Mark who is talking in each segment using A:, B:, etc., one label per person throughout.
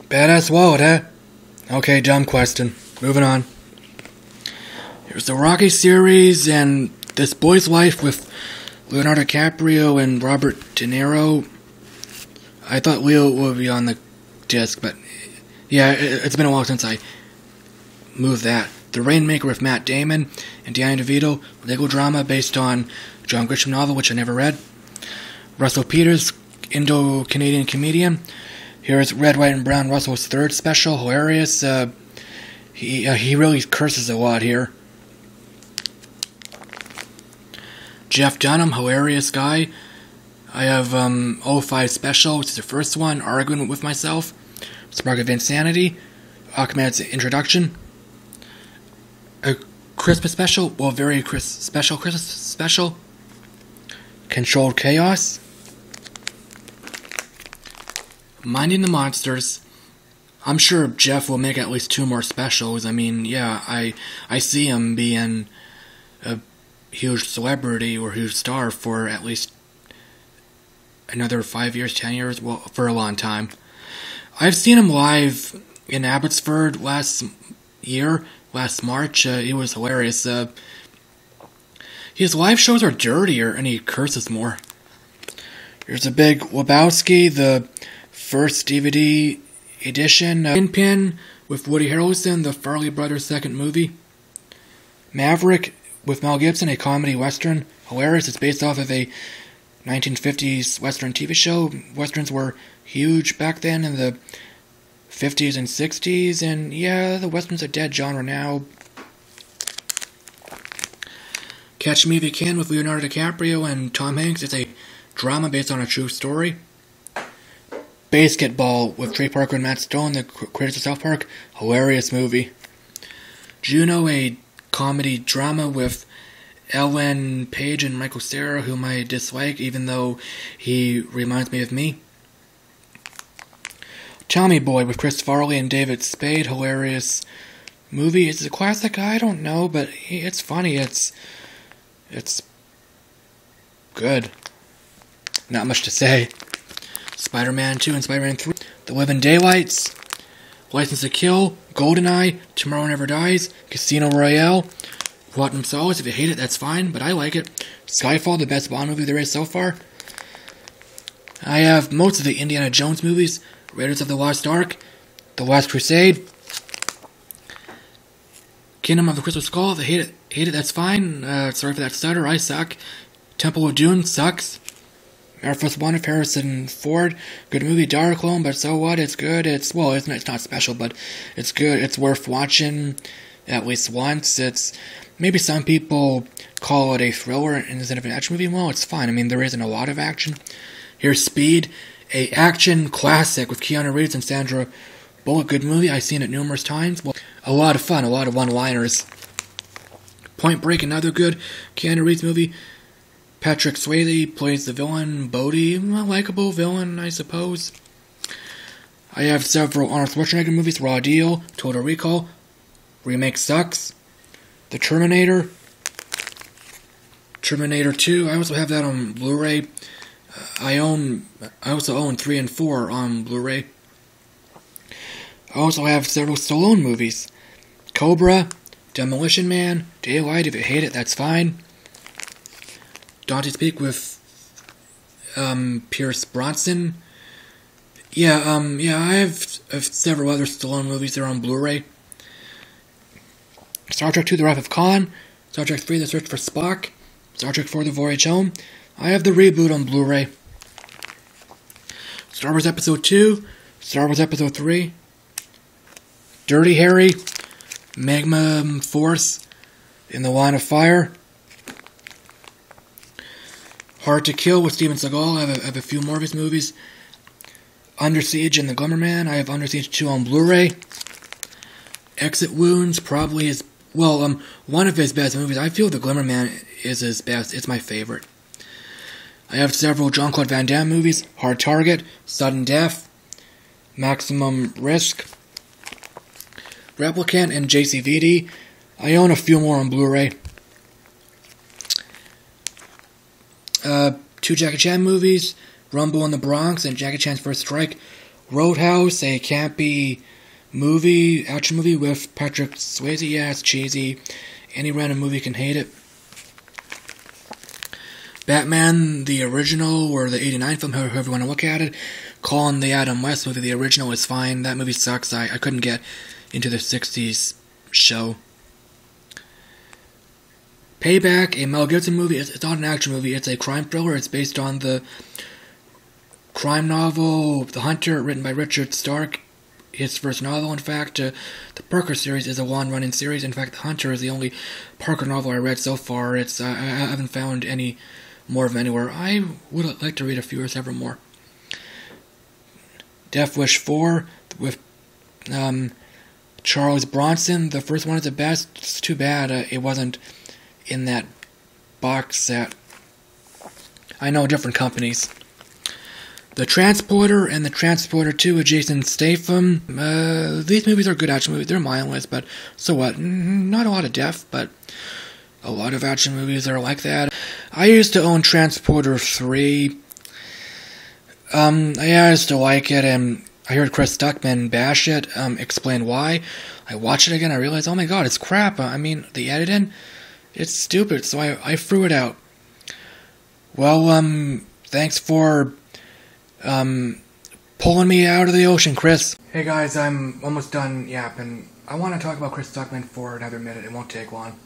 A: Badass wallet, huh? Okay, dumb question. Moving on. Here's the Rocky series and This Boy's Life with Leonardo DiCaprio and Robert De Niro. I thought Leo would be on the disc, but yeah, it's been a while since I moved that. The Rainmaker with Matt Damon and Danny DeVito, legal drama based on John Grisham novel, which I never read. Russell Peters, Indo-Canadian comedian. Here's Red, White, and Brown, Russell's third special, hilarious. He really curses a lot here. Jeff Dunham, hilarious guy. I have 05 special, which is the first one, Arguing with Myself. Spark of Insanity. Ahmed's Introduction. A Christmas special, well, very special Christmas special. Controlled Chaos. Minding the Monsters. I'm sure Jeff will make at least 2 more specials. I mean, yeah, I see him being a huge celebrity or huge star for at least another 5 years, 10 years, well, for a long time. I've seen him live in Abbotsford last March. It was hilarious. His live shows are dirtier and he curses more. Here's a Big Lebowski, the first DVD edition. Kingpin with Woody Harrelson, the Farrelly Brothers' second movie. Maverick with Mel Gibson, a comedy western. Hilarious. It's based off of a 1950s western TV show. Westerns were huge back then in the 50s and 60s, and yeah, the western's a dead genre now. Catch Me If You Can with Leonardo DiCaprio and Tom Hanks. It's a drama based on a true story. Basketball with Trey Parker and Matt Stone, the creators of South Park. Hilarious movie. Juno, a comedy drama with Ellen Page and Michael Cera, whom I dislike, even though he reminds me of me. Tommy Boy with Chris Farley and David Spade. Hilarious movie. Is it a classic? I don't know, but it's funny. It's good. Not much to say. Spider-Man 2 and Spider-Man 3. The Living Daylights. License to Kill. GoldenEye. Tomorrow Never Dies. Casino Royale. Quantum Solace. If you hate it, that's fine, but I like it. Skyfall, the best Bond movie there is so far. I have most of the Indiana Jones movies. Raiders of the Lost Ark. The Last Crusade. Kingdom of the Crystal Skull. If you hate it, that's fine. Sorry for that stutter. I suck. Temple of Doom sucks. Air Force One of Harrison Ford. Good movie, Dark Clone, but so what? It's good. It's not special, but it's good. It's worth watching at least once. It's maybe some people call it a thriller instead of an action movie. Well, it's fine. I mean, there isn't a lot of action. Here's Speed, a action classic with Keanu Reeves and Sandra Bullock. Good movie. I've seen it numerous times. Well, a lot of fun. A lot of one-liners. Point Break, another good Keanu Reeves movie. Patrick Swayze plays the villain, Bodhi, a likable villain, I suppose. I have several Arnold Schwarzenegger movies, Raw Deal, Total Recall, Remake Sucks, The Terminator, Terminator 2, I also have that on Blu-ray. I also own 3 and 4 on Blu-ray. I also have several Stallone movies, Cobra, Demolition Man, Daylight, if you hate it, that's fine. Dante's Peak with Pierce Bronson. Yeah, I have several other Stallone movies there on Blu-ray. Star Trek II, The Wrath of Khan. Star Trek III, The Search for Spock. Star Trek IV, The Voyage Home. I have the reboot on Blu-ray. Star Wars Episode 2. Star Wars Episode 3. Dirty Harry. Magma Force. In the Line of Fire. Hard to Kill with Steven Seagal. I have a few more of his movies. Under Siege and The Glimmer Man. I have Under Siege 2 on Blu-ray. Exit Wounds, probably his, one of his best movies. I feel The Glimmer Man is his best. It's my favorite. I have several Jean-Claude Van Damme movies. Hard Target, Sudden Death, Maximum Risk, Replicant, and JCVD. I own a few more on Blu-ray. 2 Jackie Chan movies, Rumble in the Bronx and Jackie Chan's First Strike. Roadhouse, a campy action movie with Patrick Swayze. Yeah, it's cheesy. Any random movie can hate it. Batman, the original, or the 89 film, however you want to look at it. Calling the Adam West movie the original is fine. That movie sucks. I couldn't get into the 60s show. Payback, a Mel Gibson movie. It's not an action movie. It's a crime thriller. It's based on the crime novel The Hunter, written by Richard Stark. His first novel, in fact. The Parker series is a long-running series. In fact, The Hunter is the only Parker novel I read so far. I haven't found any more of them anywhere. I would like to read a few or several more. Death Wish 4 with Charles Bronson. The first one is the best. It's too bad it wasn't in that box set. I know different companies. The Transporter and The Transporter 2 with Jason Statham. These movies are good action movies. They're mindless, but so what? Not a lot of death, but a lot of action movies are like that. I used to own Transporter 3. I used to like it, and I heard Chris Stuckman bash it, explain why. I watched it again, I realized, oh my god, it's crap. I mean, the editing, it's stupid, so I threw it out. Well, thanks for pulling me out of the ocean, Chris. Hey guys, I'm almost done yapping. I want to talk about Chris Stuckman for another minute. It won't take long.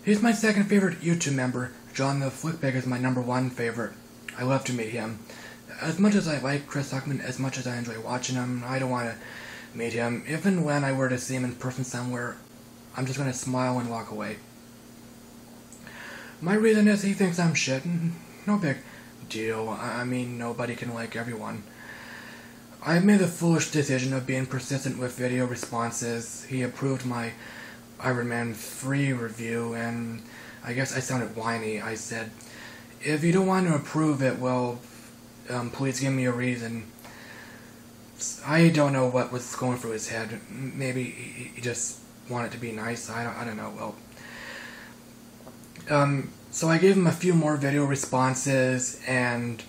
A: He's my second favorite YouTube member. John the Flickbag is my #1 favorite. I love to meet him. As much as I like Chris Stuckman, as much as I enjoy watching him, I don't want to meet him. Even when I were to see him in person somewhere, I'm just going to smile and walk away. My reason is he thinks I'm shit. No big deal. I mean, nobody can like everyone. I've made the foolish decision of being persistent with video responses. He approved my Iron Man 3 review, and I guess I sounded whiny. I said, if you don't want to approve it, well, please give me a reason. I don't know what was going through his head. Maybe he just wanted to be nice. I don't know. Well, so I gave him a few more video responses, and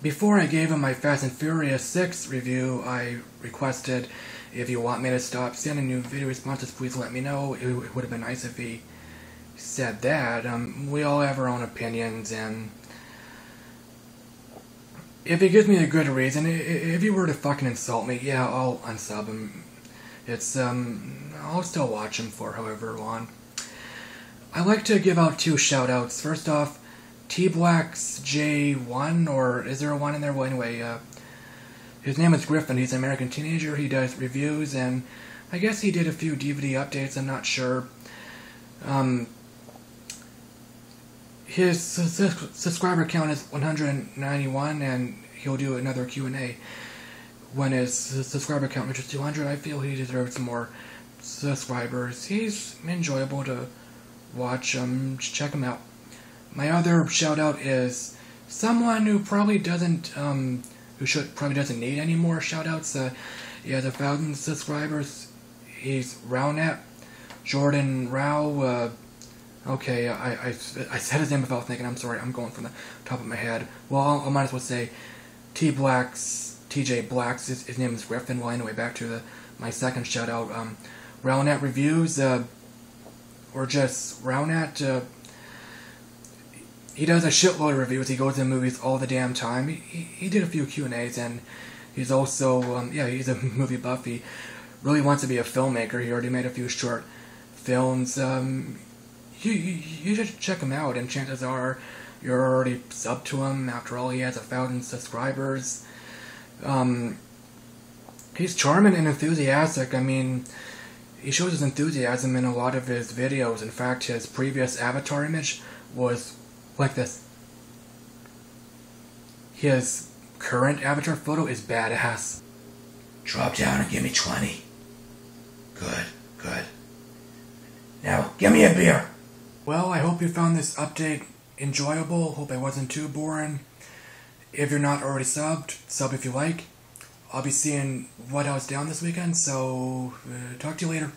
A: before I gave him my Fast and Furious 6 review, I requested, if you want me to stop sending you video responses, please let me know. It would have been nice if he said that. We all have our own opinions, and if he gives me a good reason, if he were to fucking insult me, yeah, I'll unsub him. I'll still watch him for however long. I like to give out 2 shout-outs. First off, T-Black's J1, or is there a 1 in there? Well, anyway, his name is Griffin. He's an American teenager. He does reviews, and I guess he did a few DVD updates. I'm not sure. His subscriber count is 191, and he'll do another Q&A when his subscriber count reaches 200. I feel he deserves more subscribers. He's enjoyable to watch. Check him out. My other shout out is someone who probably doesn't need any more shout outs. He has 1,000 subscribers. He's Rownet, Jordan Rao. Okay, I said his name without thinking. I'm sorry. I'm going from the top of my head. Well, I might as well say TJ Blacks. His name is Griffin. Well, anyway, back to my second shout out. Rownet Reviews. Or just Rownet. He does a shitload of reviews. He goes to movies all the damn time. He did a few Q&As, and he's also, he's a movie buff. He really wants to be a filmmaker. He already made a few short films. You should check him out, and chances are you're already subbed to him. After all, he has 1,000 subscribers. He's charming and enthusiastic. I mean, he shows his enthusiasm in a lot of his videos. In fact, his previous avatar image was like this. His current avatar photo is badass.
B: Drop down and give me 20. Good. Now, give me a beer.
A: Well, I hope you found this update enjoyable. Hope I wasn't too boring. If you're not already subbed, sub if you like. I'll be seeing What Else Down this weekend, so talk to you later.